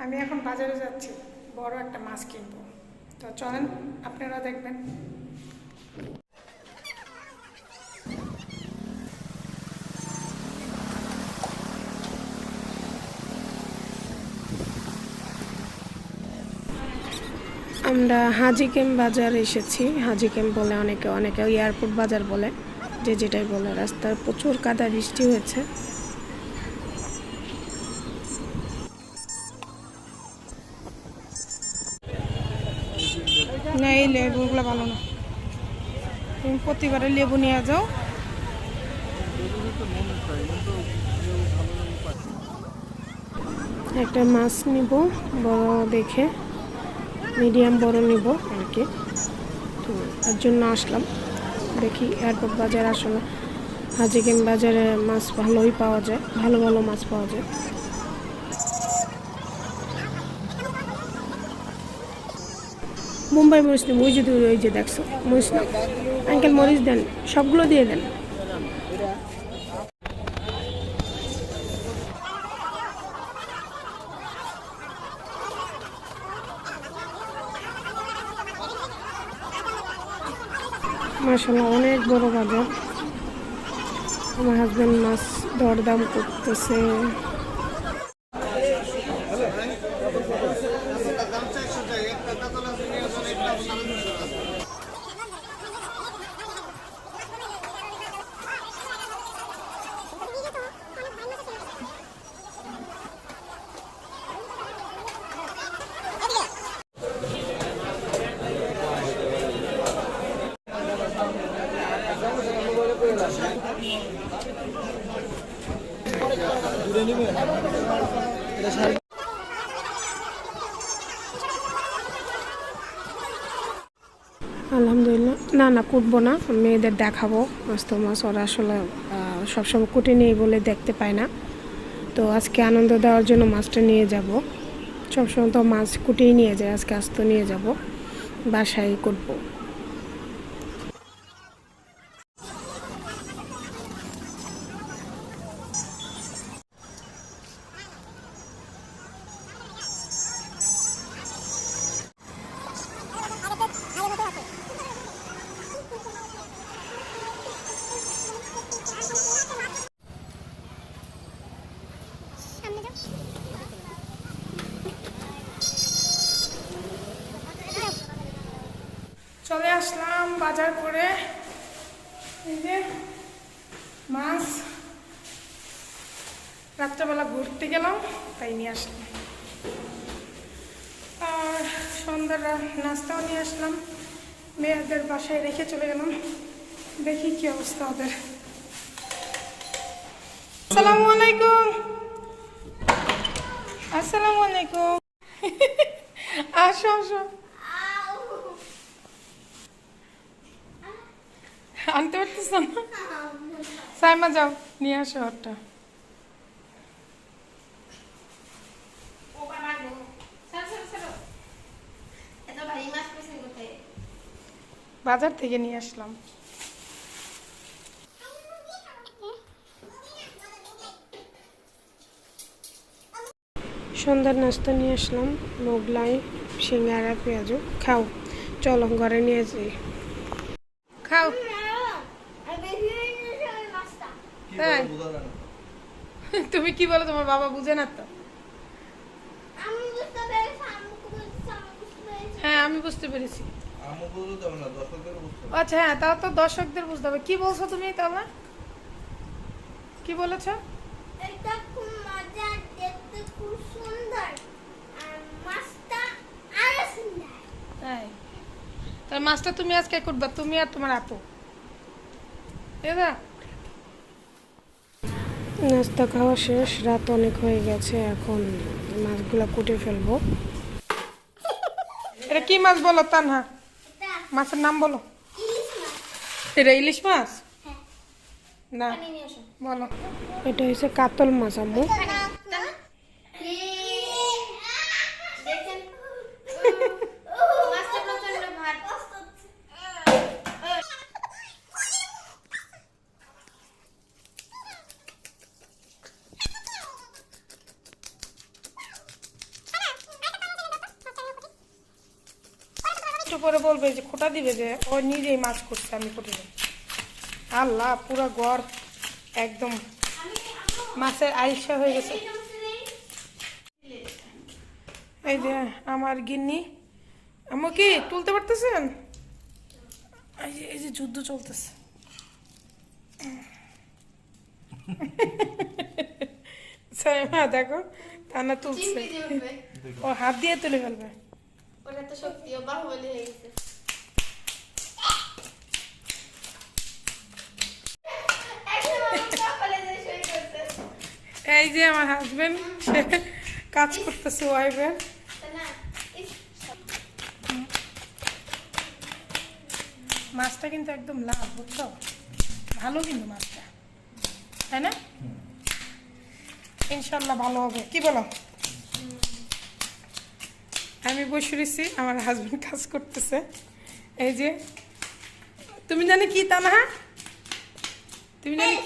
আমি এখন বাজারে যাচ্ছি, বড় একটা মাছ কিনবো। তো চলেন, আপনারা দেখবেন। আমরা হাজি ক্যাম্প বাজার এসেছি। হাজি ক্যাম্প বলে অনেকে, অনেকে এয়ারপোর্ট বাজার বলে, যে যেটাই বলে। রাস্তার প্রচুর কাদা, বৃষ্টি হয়েছে। না, এই লেবুগুলো ভালো না। তুমি প্রতিবারে লেবু নিয়ে যাও। একটা মাছ নিব বড় দেখে, মিডিয়াম বড় নিব আর কি। তো তার জন্য আসলাম। দেখি এয়ারপোর্ট বাজার আসলে হাজি ক্যাম্প বাজারে মাছ ভালোই পাওয়া যায়, ভালো ভালো মাছ পাওয়া যায়। মুম্বাই মরিচ নেব, ওই যে দেখছো মরিচ না আঙ্কেল, মরিচ দেন, সবগুলো দিয়ে দেন। মাশাআল্লাহ, অনেক বড় বাজার। আমার হাজব্যান্ড মাছ দরদাম করতেছে। আলহামদুলিল্লাহ। না না, কুটবো না, মেয়েদের দেখাবো মস্ত মাছ। ওরা আসলে সবসময় কুটে নেই বলে দেখতে পায় না। তো আজকে আনন্দ দেওয়ার জন্য মাছটা নিয়ে যাব। সবসময় তো মাছ কুটেই নিয়ে যায়, আজকে আস্ত নিয়ে যাব, বাসায় কুটবো। চলে আসলাম বাজার করে। এই যে মাছ, রাত্রেবেলা ঘুরতে গেলাম তাই নিয়ে আসলাম। আর সন্ধ্যার নাস্তাও নিয়ে আসলাম, মেয়েদের বাসায় রেখে চলে গেলাম। দেখি কি অবস্থা ওদের। আসসালামু আলাইকুম। আসসালামু আলাইকুম। আসো আসো, আনতে পারতেছ না? সাইমা যাও নিয়ে আসো ওরটা। বাজার থেকে নিয়ে আসলাম। সন্ধ্যার নাস্তা নিয়ে আসলাম, মোগলাই, সিঙ্গারা, পেঁয়াজু। খাও, চলো ঘরে নিয়ে যাই, খাও। তাই তুমি কি বলো, তোমার বাবা বুঝে না তো? হ্যাঁ আমি বুঝতে পেরেছি। আচ্ছা হ্যাঁ, তাও তো দর্শকদের বুঝতে হবে। কি বলছো তুমি তাহলে, কি বলেছো? এটা খুব মজার, দেখতে খুব সুন্দর, আর মাছটা আরো সুন্দর। তাই, তার মাছটা তুমি আজকে করবা, তুমি আর তোমার আপু। নাস্তা খাওয়া শেষ, রাত অনেক হয়ে গেছে, এখন মাছগুলা কুটে ফেলবো। এটা কি মাছ বলো তানহা? মাছের নাম বলো। এটা ইলিশ মাছ না, বলো। এটা হচ্ছে কাতল মাছ আম্মু। একটু পরে বলবে যে খোটা দিবে যে ও নিজেই মাছ করছে, আমি কুটি নেই। আল্লাহ পুরো ঘর একদম মাছের আইসা হয়ে গেছে। এই যে আমার গিন্নি, আমু কি তুলতে পারতেছেন? এই যে যুদ্ধ চলতেছে। মা দেখো টানা তুলছে, ও হাত দিয়ে তুলে ফেলবে। ওটা তো শক্তি ও বাহুবলী হয়ে গেছে। এই যে আমার হাজবেন্ড, সে কাজ করতেছে ওয়াইফের। মাছটা কিন্তু একদম লাভ, বুঝছো? ভালো কিন্তু মাছটা, তাই না? ইনশাল্লাহ ভালো হবে, কি বলো? আমি বসে রয়েছি, আমার হাজবেন্ড কাজ করতেছে। এই যে তুমি জানি কি তানা, তুমি জানি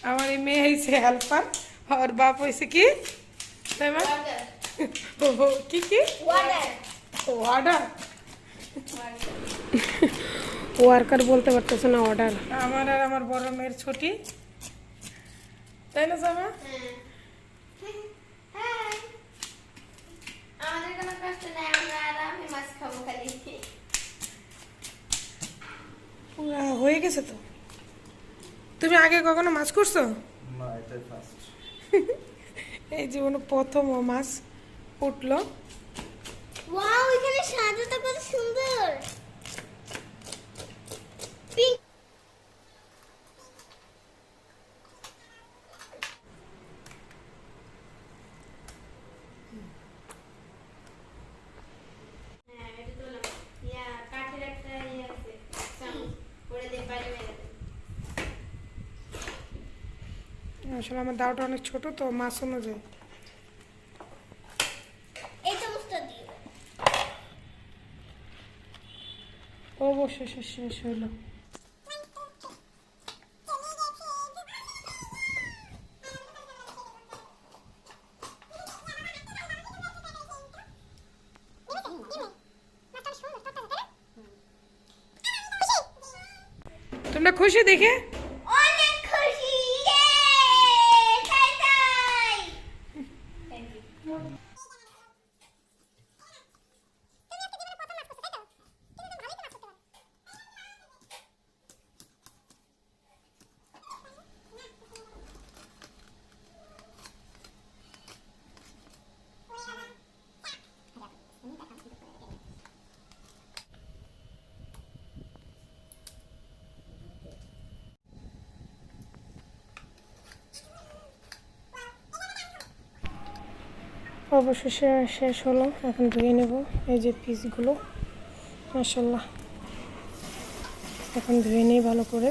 আমার এই মেয়ে হয়েছে হেল্পার, আর বাপ হয়েছে কি, তাই মা? কি কি অর্ডার, ওয়ার্কার বলতে পারতেছে না, অর্ডার। আমার আর আমার বড় মেয়ের ছুটি, তাই না জামা? আমাদের কোনো কষ্ট নাই, আমরা আরামে মাছ খাবো খালি। পুরা হয়ে গেছে তো। তুমি আগে কখনো মাছ করছো? না, এটাই ফার্স্ট। এই জীবনে প্রথম ও মাছ উঠলো। ওয়াও, এখানে সাজাটা কত সুন্দর। পিঙ্ক। হ্যাঁ, এটা তোলাম। কাঠের একটা আছে, চামচ, ওটা দিয়ে বাইরে মেরে দেব। আসলে আমার দাওটা অনেক ছোট তো, মাছ অনুযায়ী। এই চামচটা দিয়ে অবশেষে শেষ হইলো। তোমরা খুশি দেখে? অনেক খুশি। ইয়ে! তাই তাই। Thank you. অবশেষে শেষ হলো, এখন ধুয়ে নেব। এই যে পিসগুলো, মাশাআল্লাহ, এখন ধুয়ে নেই ভালো করে।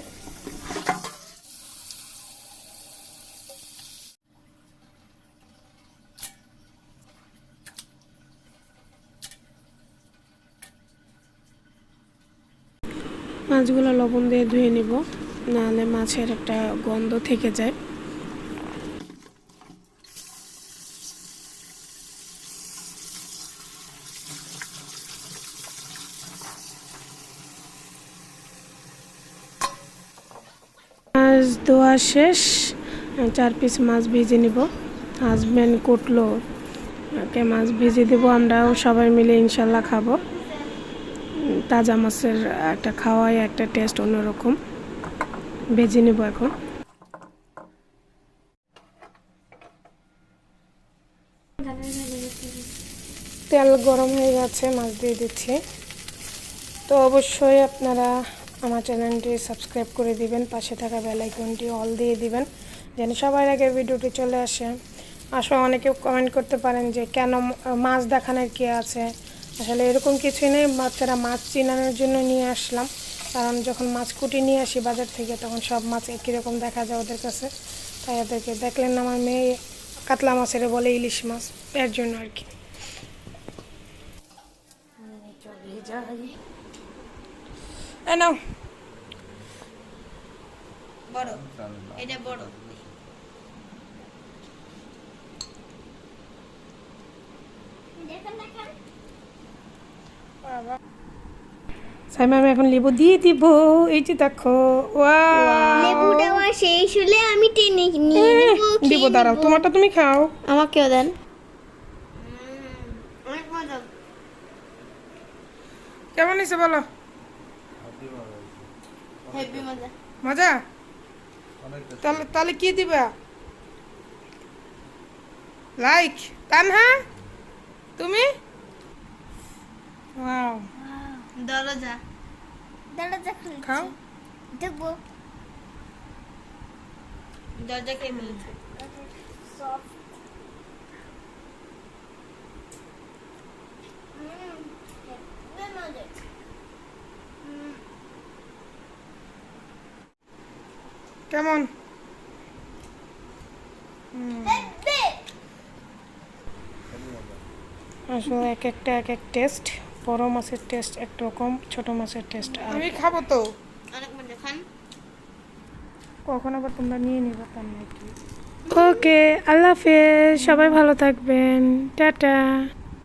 মাছগুলো লবণ দিয়ে ধুয়ে নিব, নাহলে মাছের একটা গন্ধ থেকে যায়। মাছ ধোয়া শেষ, 4 পিস মাছ ভেজে নিব। হাজব্যান্ড কুটলো, ওকে মাছ ভেজে দেবো, আমরাও সবাই মিলে ইনশাল্লাহ খাবো। তাজা মাছের একটা খাওয়াই একটা টেস্ট অন্যরকম। ভেজে নেব এখন। তেল গরম হয়ে গেছে, মাছ দিয়ে দিচ্ছি। তো অবশ্যই আপনারা আমার চ্যানেলটি সাবস্ক্রাইব করে দিবেন, পাশে থাকা বেল আইকনটি অল দিয়ে দিবেন, যেন সবার আগে ভিডিওটি চলে আসে। আসলে অনেকে কমেন্ট করতে পারেন যে কেন মাছ দেখানোর কি আছে, আসলে এরকম কিছুই নেই। বাচ্চারা মাছ চিনানোর জন্য নিয়ে আসলাম, কারণ যখন মাছ কুটি নিয়ে আসি বাজার থেকে তখন সব মাছ একই রকম দেখা যায় ওদের কাছে, তাই ওদেরকে দেখলেন না আমার মেয়ে কাতলা মাছের বলে ইলিশ মাছ, এর জন্য আর কি। চলে যাই, নাও বড়, এটা বড়। দেখেন দেখেন। বাবা সাইমা আমি এখন লেবু দিয়ে দিব। এই যে দেখো, ওয়াও লেবু দেওয়া শেষ হলে আমি টেনে নিয়ে নেবো, দিব, খেয়ে দাঁড়াও, নেবো। তোমারটা তুমি খাও। আমাকেও দেন। অনেক মজা। কেমন হয়েছে বলো? হেভি মজা। মজা? তাহলে তাহলে কি দিবা? লাইক। তানহা তুমি? ওয়াও, দরজা। দরজা খুলছি। খাও। দেখবো। দরজা খেয়ে ফেলেছে। Soft. হেভি মজা। কেমন? হেভি। আসলে এক একটা এক এক টেস্ট। বড় মাছের টেস্ট একরকম, ছোট মাছের টেস্ট আমি খাবো তো। অনেক মজা। খান। কখন আবার তোমরা নিয়ে নিবা তার নাকি? ওকে, আল্লাহ হাফেজ, সবাই ভালো থাকবেন, টাটা।